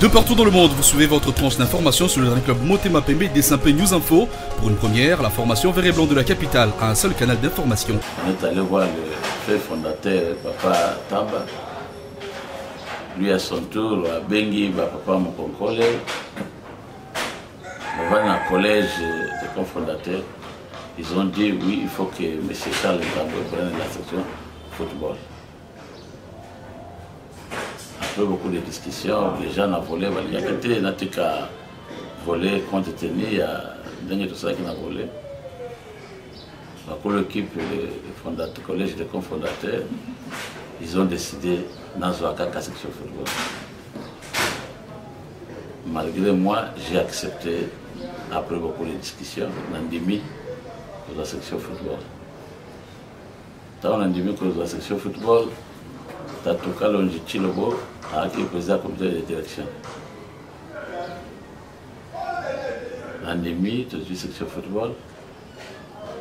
De partout dans le monde, vous suivez votre tranche d'information sur le dernier club Motema Pembe des Saint-Pé News Info. Pour une première, la formation vert et blanc de la capitale a un seul canal d'information. On est allé voir le frère fondateur, Papa Tamba. Lui à son tour, à Bengi, Papa Mokonkole. On va dans le collège des cofondateurs. Ils ont dit oui, il faut que M. Charles Tamboué prenne la section football. Après beaucoup de discussions, les gens ont volé. Il y a quelqu'un qui a volé compte tenu, il y a tout ça qui a volé. Pour l'équipe du collège des cofondateurs, ils ont décidé dans la section football. Malgré moi, j'ai accepté, après beaucoup de discussions, Nandimi pour la section football. Dans Nandimi pour la section football, Tatuka Longi Chilobo a été président du comité de direction. Nandimi, dans la section football,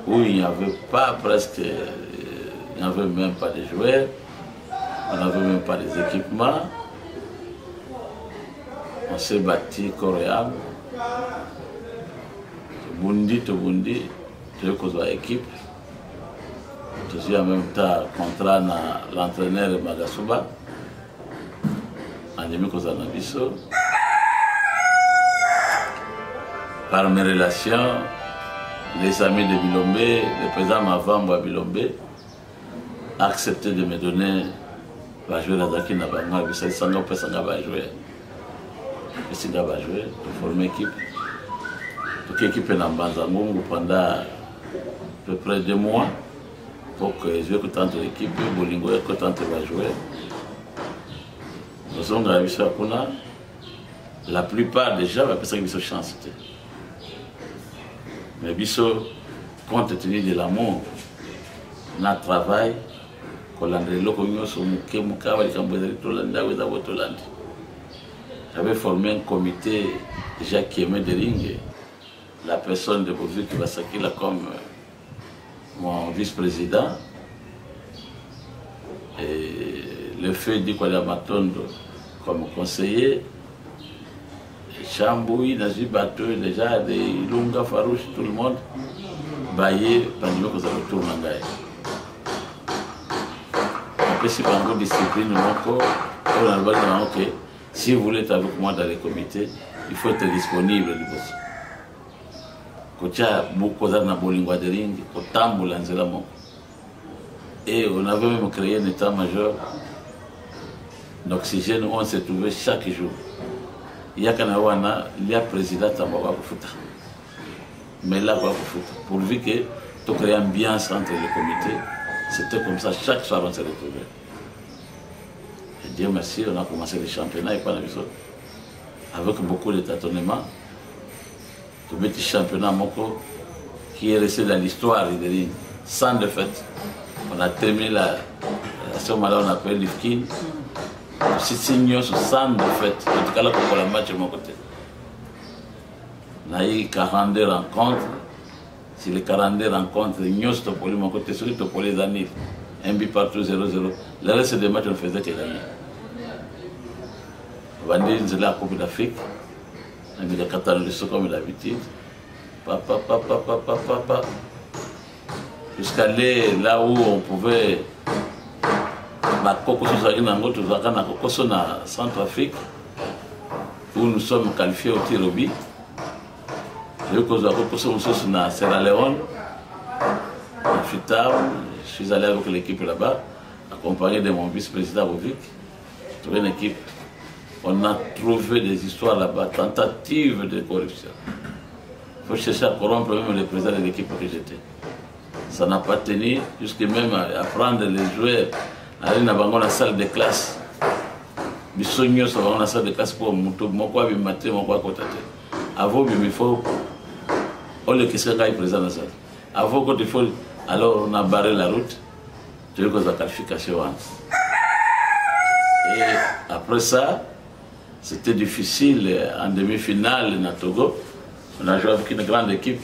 où il n'y avait pas presque, il n'y avait même pas de joueurs, on n'avait même pas des équipements. On s'est battu corps et âme. Bundi to Bundi, je veux équipe. Je suis en même temps contrat à l'entraîneur Magasuba. En demi Kozanabiso. Par mes relations, les amis de Bilombe, le président Mavambo à Bilombe, a accepté de me donner la jouer à Zaki Nabanga, et puis ça va jouer. Et va jouer pour former équipe. Donc l'équipe est en Banzango pendant à peu près 2 mois pour que je joue contre l'équipe, Bolingo et Kotante va jouer. Nous sommes arrivés à Kuna. La plupart déjà, parce qu'ils sont chance. Mais Bisso, compte tenu de l'amour, notre travail, j'avais formé un comité déjà qui aimait de ring. La personne de Bourville qui va s'acquérir comme mon vice-président. Et le fait d'Ikolia Matondo comme conseiller. Chamboui, Nazi Bateau, déjà des Ilunga, Farouche, tout le monde. Baye, Pandimo, que ça retourne en Gaïa. Après, si par exemple discipline, on a le ok. Si vous voulez être avec moi dans les comités, il faut être disponible. Et on avait même créé un état-major d'oxygène où on s'est trouvé chaque jour. Il y a le président Tambawa Kufuta. Mais là, pourvu que tu crées une ambiance entre les comités, c'était comme ça, chaque soir on s'est retrouvé. Dieu merci, on a commencé le championnat et pas la maison. Avec beaucoup de tâtonnements. Le petit championnat Moko qui est resté dans l'histoire de l'île, sans défaite. On a terminé la somme-là, on appelle l'IFKIN. Si signons sans défaite, en tout cas là pour le match de mon côté. On a eu 42 rencontres. Si les 42 rencontres, nous sommes pour mon côté, surtout pour les années. Un but partout, 0-0. Le reste des matchs, on faisait que gagner. On va dire que la Coupe d'Afrique. On a mis les Catalans comme d'habitude. Jusqu'à là où on pouvait. Centrafrique, où nous sommes qualifiés au tir au but. Je Sierra Leone. Je suis allé avec l'équipe là-bas, accompagné de mon vice-président Bovic. J'ai trouvé une équipe. On a trouvé des histoires là-bas, tentatives de corruption. Il faut chercher à corrompre même le président de l'équipe que j'étais. Ça n'a pas tenu, jusqu'à même à prendre les joueurs, aller dans la salle de classe. Bisogno sur la salle de classe pour moi, je maté, moi, avant, il faut. On le qu'est-ce qu'il y a présent dans la salle. Avant, quand il faut. Alors on a barré la route, je veux que la qualification. Et après ça, c'était difficile en demi-finale à Togo. On a joué avec une grande équipe,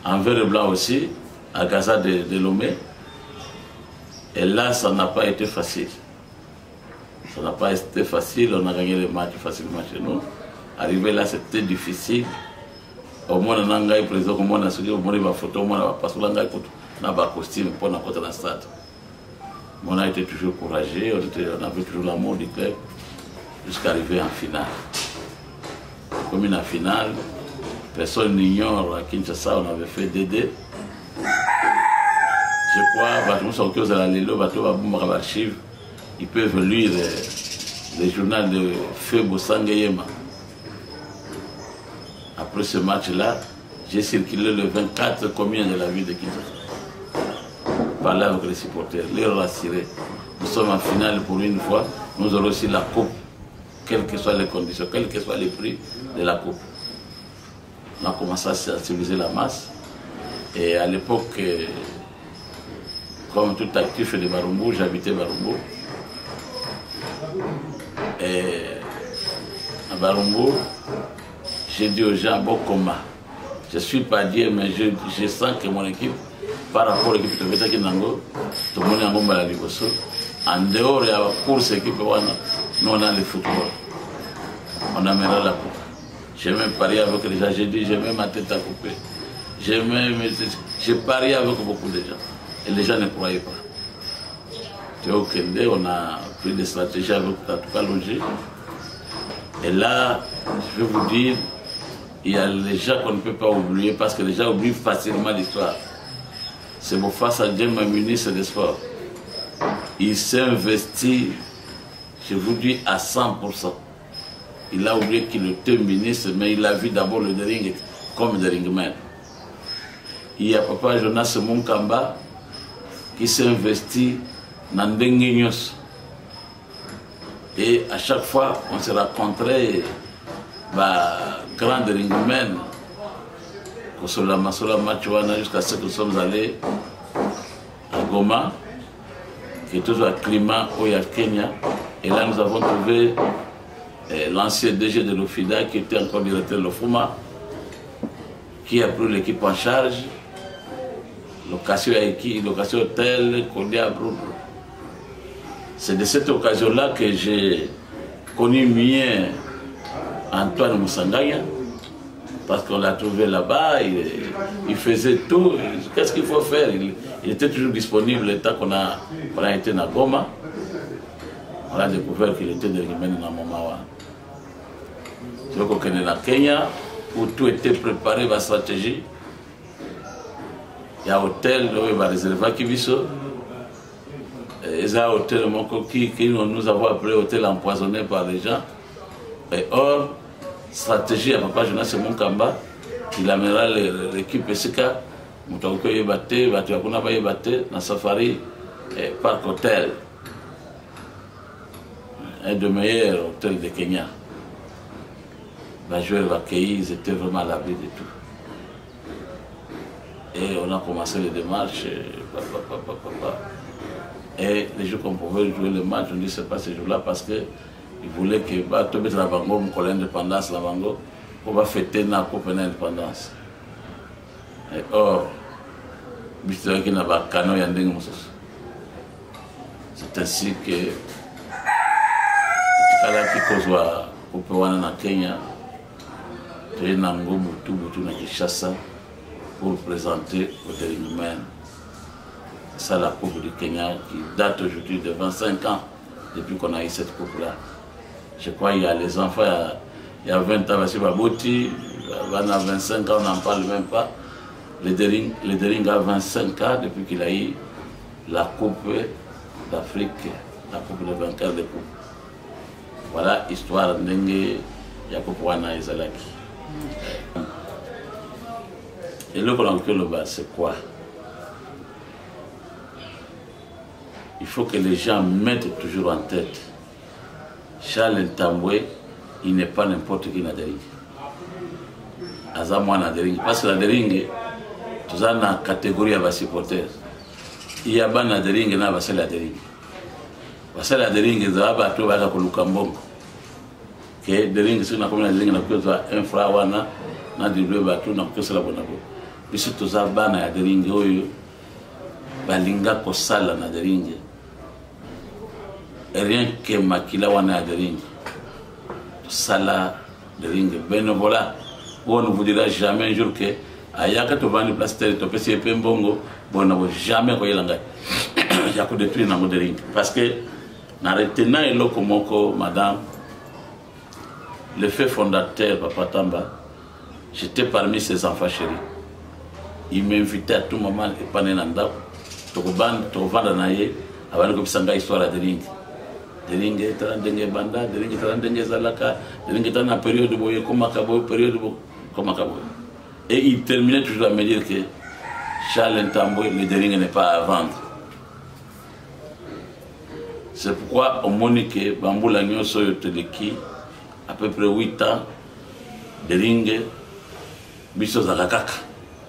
en vert et blanc aussi, à Gaza de Lomé. Et là, ça n'a pas été facile. Ça n'a pas été facile, on a gagné les matchs facilement chez nous. Arrivé là, c'était difficile. Au moins, on a un président, au moins, on a une photo, au moins, parce qu'on a un costume pour nous dans le stade. On a été toujours courageux, on avait toujours l'amour du club, jusqu'à arriver en finale. Comme en finale, personne n'ignore à Kinshasa, on avait fait DD. Je crois, ils peuvent lire les journaux de Feu Bosangayema. Après ce match-là, j'ai circulé le 24 combien de la ville de Kinshasa. Parler avec les supporters, les rassurer. Nous sommes en finale pour une fois, nous aurons aussi la coupe, quelles que soient les conditions, quels que soient les prix de la coupe. On a commencé à sensibiliser la masse. Et à l'époque, comme tout actif de Barumbu, j'habitais Barumbu. Et à Barumbu, j'ai dit aux gens, bon comment. Je ne suis pas Dieu, mais je sens que mon équipe, par rapport à l'équipe de Vetaki Nango, tout le monde est en la Liboso. En dehors de la course équipe, nous on a le football. On amènera la coupe. J'ai même parié avec les gens, j'ai dit, j'ai même ma tête à couper. J'ai parié avec beaucoup de gens. Et les gens ne croyaient pas. Théo Kende, on a pris des stratégies avec Tatuka Logé. Et là, je vais vous dire, il y a les gens qu'on ne peut pas oublier parce que les gens oublient facilement l'histoire. C'est mon face à Dieu, mon ministre des Sports. Il s'est investi, je vous dis, à 100%. Il a oublié qu'il était ministre, mais il a vu d'abord le ring comme le ringman. Il y a Papa Jonas Moukamba qui s'est investi dans Denguignos. Et à chaque fois, on se rencontrait, grand ringman, jusqu'à ce que nous sommes allés à Goma, qui est toujours un climat au Kenya. Et là, nous avons trouvé l'ancien DG de l'OFIDA, qui était encore directeur de l'OFUMA, qui a pris l'équipe en charge, location hôtel, Kodia Brou. C'est de cette occasion-là que j'ai connu mieux Antoine Moussangaya, parce qu'on l'a trouvé là-bas, il faisait tout. Qu'est-ce qu'il faut faire? Il était toujours disponible le temps qu'on a été à Goma. On a découvert qu'il était de Rimeni dans Momawa. Je crois qu'on est à Kenya, où tout était préparé, la stratégie. Il y a un hôtel, il va réserver à Kibiso. Il y a un hôtel qui nous avons appelé hôtel empoisonné par les gens. Et or, stratégie à Papa Jonas Moukamba, il amènera l'équipe SK, Moutouko Yebate, Batuakuna Yebate, dans Safari Parc Hôtel. Un des meilleurs hôtels de Kenya. Les joueurs accueillis, ils étaient vraiment à l'abri de tout. Et on a commencé les démarches. Et les jours qu'on pouvait jouer le match, on dit c'est pas ce jour-là parce qu'ils voulaient que tout la Bango, mon l'indépendance, la Bango, on va fêter la coupe de l'indépendance. Et or, c'est ainsi que qui kozwa kupewana na Kenya tena na Butu na Kinshasa pour présenter au Ringman. C'est la coupe du Kenya qui date aujourd'hui de 25 ans depuis qu'on a eu cette coupe-là. Je crois qu'il y a les enfants, il y a 20 ans, M. Babouti, il y a 25 ans, on n'en parle même pas. Le Dering a 25 ans depuis qu'il a eu la Coupe d'Afrique, la Coupe de vainqueur de coupe. Voilà l'histoire d'Nenge Yakopouana et Zalaki. Et le bas, c'est quoi? Il faut que les gens mettent toujours en tête Charles Ntambwe, il n'est pas n'importe qui n'a de ring. Azamwa n'a de ring. Parce que la de ring, tout ça dans la catégorie de supporters. Il y a pas de ring, il y a pas de ring. Parce que la de ring, il y a pas de ring. Que de ring, si on a comme la de ring, on a un frère, on a du bleu, on a la bonne. Puis si tout ça, on a de ring, balinga kosala na de ring. rien que makila wana de ring. Sala de ring bénévolat. On ne vous dira jamais un jour que ayaka to vendre place terre to pesi pembongo bon na jamais ko yelanga. Ya ko détruire na de ring parce que na retenant eloko moko madame le fait fondateur Papa Tamba, j'étais parmi ses enfants chéris. Il m'invitait à tout moment et panenanda to vendre naye avant que sanga histoire de ring. De ring etandenge banda, de ring etandenge zalaka, de ring etana période boye comme akabo période comme akabo. Et il terminait toujours à me dire que Charles Ntambo, le de ring n'est pas à vendre. C'est pourquoi on monique Bamboula Nyoso Yoteleki à peu près 8 ans de ring biso za kakaka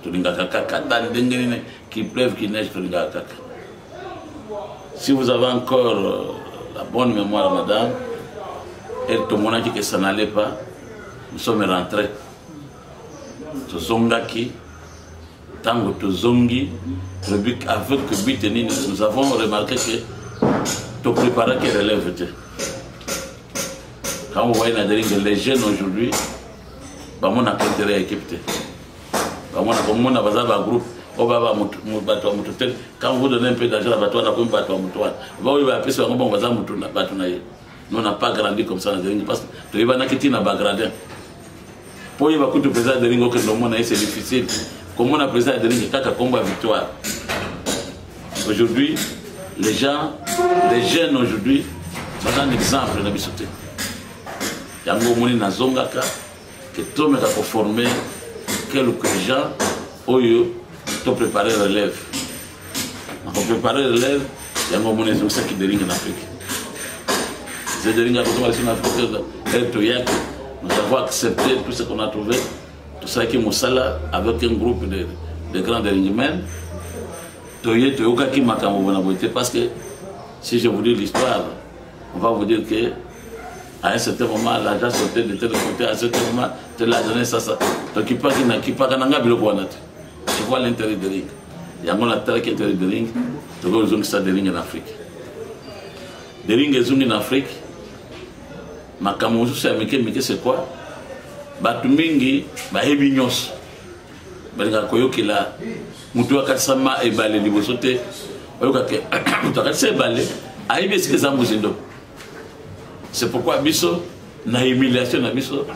tulinga kakaka dans dengene qui pleuve qui neige tulinga kakaka. Si vous avez encore la bonne mémoire madame et tout le monde a dit que ça n'allait pas, nous sommes rentrés Tozongaki tango tozongi avec Biteni nous avons remarqué que tu préparais que relève. Quand vous voyez les jeunes aujourd'hui, on a intérêt à équiper. On a besoin d'un groupe. Quand vous donnez un peu d'argent, nous n'avons pas grandi comme ça parce que tu vas pas grandir. Pour y avoir tout le président de Ringo, c'est difficile. Comment on a président de Ringo, quand combat victoire. Aujourd'hui, les jeunes aujourd'hui, c'est un exemple de bisoté. Yango moni na zongaka que tout me a formé quelques gens oyo to préparer relève. Pour préparer relève, yango moni zo ça qui de ring en Afrique. C'est de ring à côté en Afrique. Nous avons accepté tout ce qu'on a trouvé, tout ça qui Moussala avec un groupe de grands ringmen. Toye toyoka ki makambo bona boité parce que si je vous dis l'histoire, on va vous dire que à un certain moment, l'argent sortait de tel côté, à un certain moment, tu l'as donné ça. Donc, il n'y a pas de tu vois l'intérêt de ring. Il y a un intérêt de ring, tu vois des ring en Afrique. Des ring en Afrique, ma camouflage, c'est quoi? Batumingi, Bahebignos, Benga Koyokila, Moutoua Katsama et Balé, Libosote, Oyokake, c'est Balé, Aïbé, c'est les Amouzindo. C'est pourquoi Bisso, na humiliation na Bisso,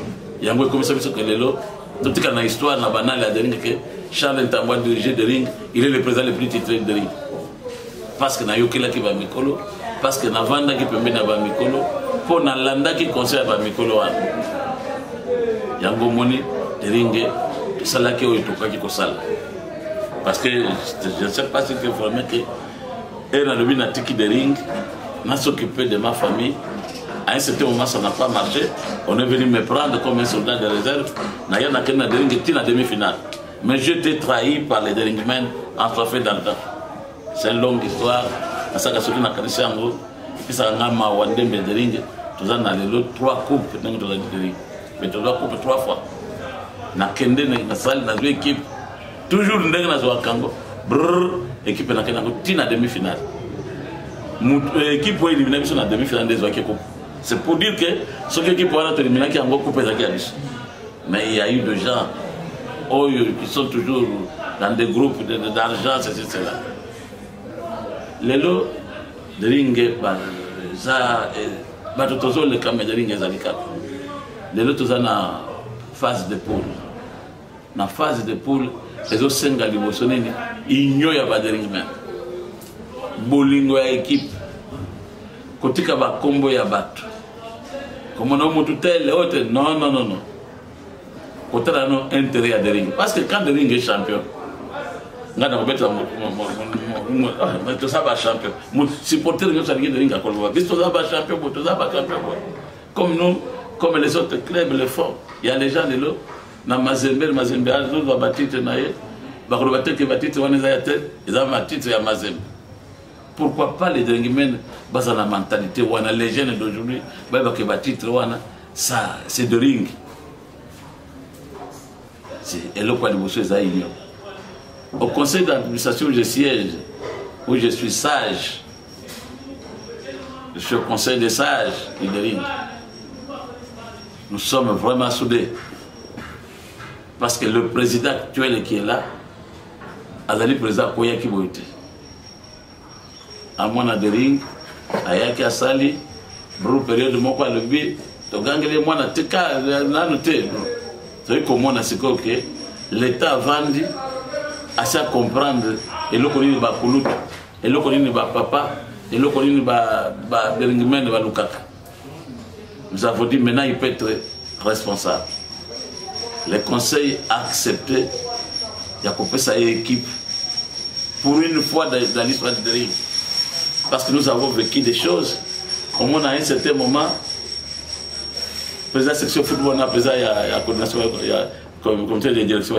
il y a un comme ça Bisso que les lots, tout cas dans l'histoire, na banale la dernière que Charles Ntambo dirigé de ring, il est le président le plus titré de ring. Parce que na Yokela qui va Mikolo, parce que na Vanda qui peut mettre na Mikolo, pour na Landa qui conseille à Mikolo. Yango Moni de ring, ça là qui est au Itoka qui kosala. Parce que je ne sais pas si tu es formé que elle a le bin tiki de ring, n'a s'occupé de ma famille. À un certain moment, ça n'a pas marché. On est venu me prendre comme un soldat de réserve. Il y a une demi-finale. Mais j'étais trahi par les deringmen en trophée dans le temps. C'est une longue histoire. Ça a sauté dans le Carissango. Puis ça a Mawande, mais dering. Tout ça, on a les 3 coupes. Mais 3 coupes 3 fois. Na Kende, na salle, na deux équipes. Toujours une Kango. Brrr, équipe na Kenango, tina demi-finale. L'équipe pour éliminer la demi-finale des Ouakeko. C'est pour dire que ce qui peut être éliminé qui a encore coupé la guerre. Mais il y a eu des gens qui sont toujours dans des groupes d'argent, etc. Les lots de ring, ça, le camé de ring, les lots sont en phase de poule. Dans la phase de poule, les autres 5 gars, ils n'ont pas de ring même. Bolingo ya équipe. Kotika ba combo ya bato. Comme on a monté tel autre, non. Côté là non intérêt à des ring. Parce que quand le ring est champion, on a mettre tout ça va champion. Mon supporter nous ça vient de ring à Kolova. Bis tout ça va champion, tout ça va champion. Comme nous, comme les autres clubs le font. Il y a les gens de l'eau. Na Mazembe, nous va battre naé. Ba ko battre que battre on les a tête, ils ont battre ya Mazembe. Pourquoi pas les deringmen basent la mentalité ou les jeunes d'aujourd'hui, ça c'est de ring. Et le point de vue au conseil d'administration où je siège, où je suis sage, ce conseil des sages du ring, nous sommes vraiment soudés. Parce que le président actuel qui est là, Azali président Koyaki Boyote. À mon adhering, Ayaki Asali, Brou période de mon quoi le bi, to gangele moi na tika na noté. C'est comme on a ce que l'État vendi à ça comprendre et le connaît ba kulut, et le connaît ba papa, et le connaît ba Beringmen ba Lukaka. Nous avons dit maintenant il peut être responsable. Le conseil a accepté de couper sa équipe pour une fois dans l'histoire de ring. Parce que nous avons vécu des choses. Comme on a un certain moment, le président de la section football, le président de la coordination, le comité de direction,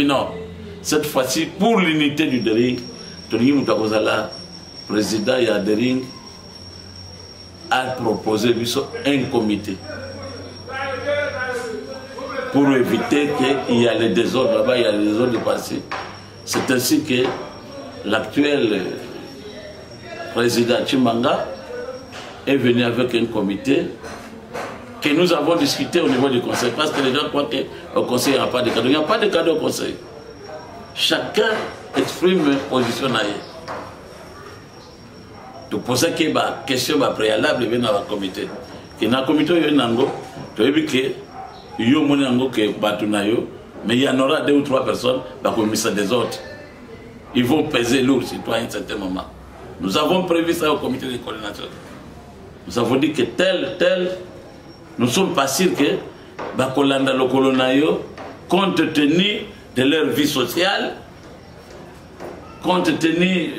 non. Cette fois-ci, pour l'unité du ring, le président de ring a proposé un comité pour éviter qu'il y ait les désordres là-bas, il y a les désordres de passé. C'est ainsi que l'actuel président Chimanga est venu avec un comité que nous avons discuté au niveau du conseil, parce que les gens croient qu'au conseil il n'y a pas de cadeau. Il n'y a pas de cadeau au conseil. Chacun exprime une position ailleurs. Tu poses que la question préalable vient dans le comité. Et dans le comité, il y a un tu as vu que il y a mais il y en aura 2 ou 3 personnes qui ont des autres. Ils vont peser lourd sur toi à un certain moment. Nous avons prévu ça au comité de coordination. Nous avons dit que tel, nous ne sommes pas sûrs que Bakolanda Lokolonayo, compte tenu de leur vie sociale, compte tenu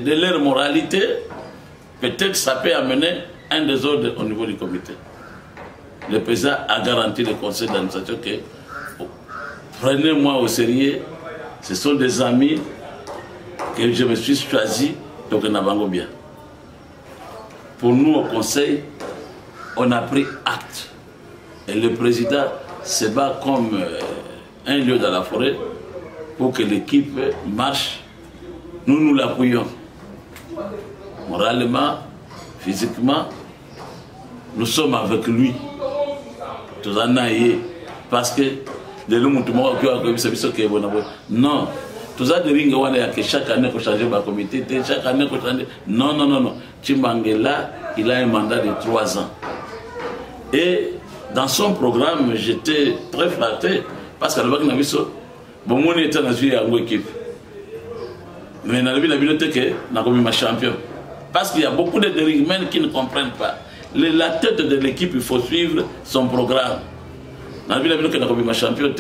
de leur moralité, peut-être ça peut amener un désordre au niveau du comité. Le président a garanti le conseil d'administration que prenez-moi au sérieux, ce sont des amis que je me suis choisi, donc on a bien. Pour nous au conseil, on a pris acte. Et le président se bat comme un lion dans la forêt pour que l'équipe marche. Nous l'appuyons. Moralement, physiquement, nous sommes avec lui. Tout en aïe, parce que de l'homme tout le monde qui a non. Tout ça de ring que chaque année il faut changer ma comité, chaque année il faut changer. Non. Chimbangela, il a un mandat de 3 ans. Et dans son programme, j'étais très flatté parce qu'à l'époque, on était dans une équipe. Mais dans la bibliothèque, on a commis ma champion. Parce qu'il y a beaucoup de ringmen qui ne comprennent pas. La tête de l'équipe, il faut suivre son programme. Dans la bibliothèque, on a commis ma champion.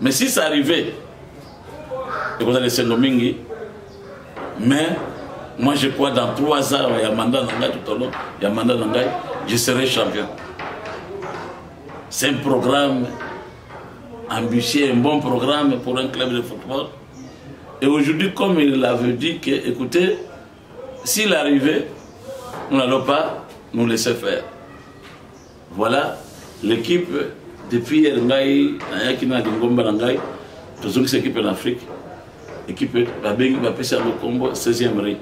Mais si ça arrivait, mais moi je crois dans 3 ans, il y a un mandat tout au long, il y a un mandat je serai champion. C'est un programme ambitieux, un bon programme pour un club de football. Et aujourd'hui, comme il avait dit que, écoutez, s'il arrivait, nous n'allons pas nous laisser faire. Voilà, l'équipe, depuis hier, toujours cette équipe en Afrique, l'équipe va passer au combo 16e rang.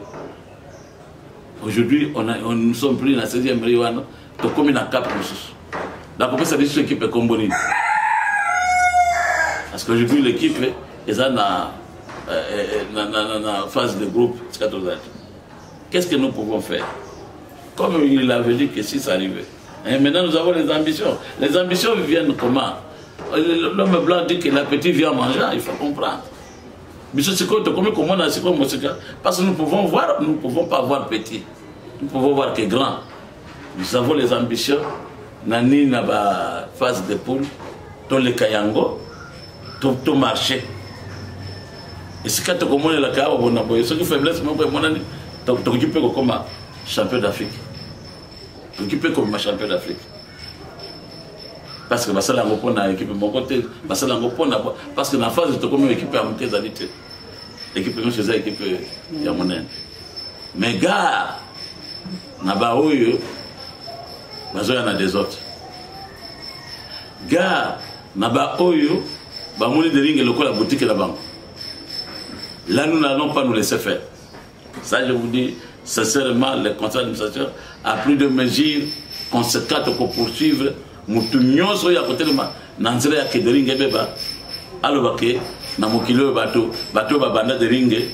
Aujourd'hui, nous sommes pris dans la 16e rang, comme une cap. La Coupe ça dit que l'équipe est combonine. Parce qu'aujourd'hui, l'équipe est dans la phase de groupe. Qu'est-ce que nous pouvons faire? Comme il avait dit que si ça arrivait. Et maintenant, nous avons les ambitions. Les ambitions viennent comment? L'homme blanc dit que l'appétit vient manger, il faut comprendre. Parce que nous pouvons voir, nous ne pouvons pas voir petit. Nous pouvons voir que grand. Nous avons les ambitions. Nani na ba phase de poule, dans le Kayango, tout marché. Et si quand tu commences la Kawa, on a besoin de faiblesse, tu occupes comme champion d'Afrique. Tu occupes comme champion d'Afrique. Parce que ça l'a repris dans l'équipe de mon côté, parce que dans la phase de comme équipe à monter les années. L'équipe de chez l'équipe de Yamonen. Mais gars, n'a-ba oyo. Il y a des autres. Gars, Naba Oyo, Bamouni de Ring et le la boutique et la banque. Là, nous n'allons pas nous laisser faire. Ça, je vous dis, sincèrement, le conseil d'administration a pris des mesures conséquentes pour poursuivre Moutounyoso à côté de ma Nanzere à Kederingue Beba, Alobake, Namokilo Bato, Bato Babanda de Ringue,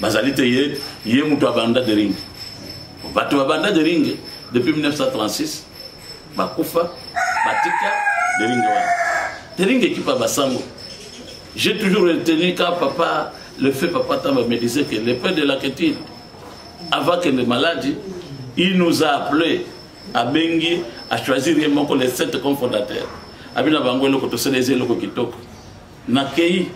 Bazalite Ye Moutou Abanda de Ringue. Bato Babanda de Ringue, depuis 1936, Bakoufa, Batika, de Ringue. De Ringue qui pas Bassango. J'ai toujours retenu quand papa, le fait papa Tamba me disait que le père de la Kétine, avant que les maladies, il nous a appelés à Bengi à choisir les 7 cofondateurs. Abina Bangoelo Kotoseneze Loko Kitoko. Nakei,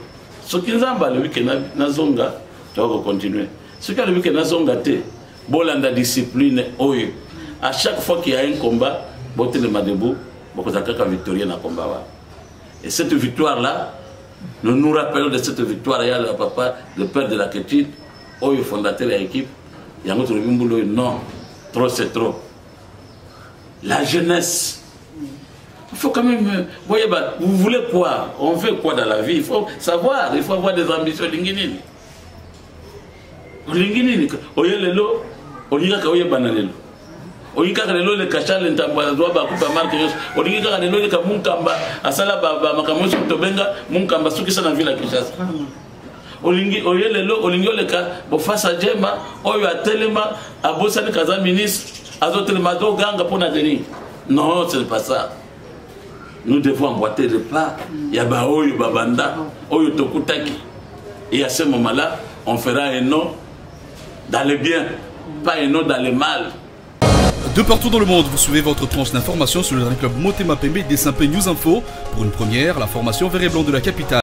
ce qui nous a embalé, que Nazonga, tu vas continuer. Ce qui a le que Nazonga te, Bolanda discipline, Oyo. À chaque fois qu'il y a un combat, Bote le Madebou, Bokozaka victorien dans combat. Et cette victoire-là, nous nous rappelons de cette victoire, il y a le papa, le père de la Kétine, Oyo fondateur de l'équipe, il y a un autre non, trop c'est trop. La jeunesse. Il faut quand même... Voyez, vous voulez quoi? On veut quoi dans la vie? Il faut savoir, il faut avoir des ambitions. Linginini. Linginini. Oye lelo, oye ka oye banalelo. Oye ka lelo le kachal ntamba doa ba kupa marque yos. Oye ka lelo le ka munkamba asala ba makamoso tobenga munkamba suki sana vila Kinshasa. Oye lelo olingo le ka bo fasa jema oyo atelema abosani kaza ministre azotelema do ganga pona deni. Non, ce n'est pas ça. Nous devons emboîter le pas. Il y a Baoyo Babanda, Oyo Tokutaki. Et à ce moment-là, on fera un nom dans le bien, pas un nom dans le mal. De partout dans le monde, vous suivez votre tranche d'information sur le club Motema Pembe des Saint-Pé News Info. Pour une première, la formation vert et blanc de la capitale.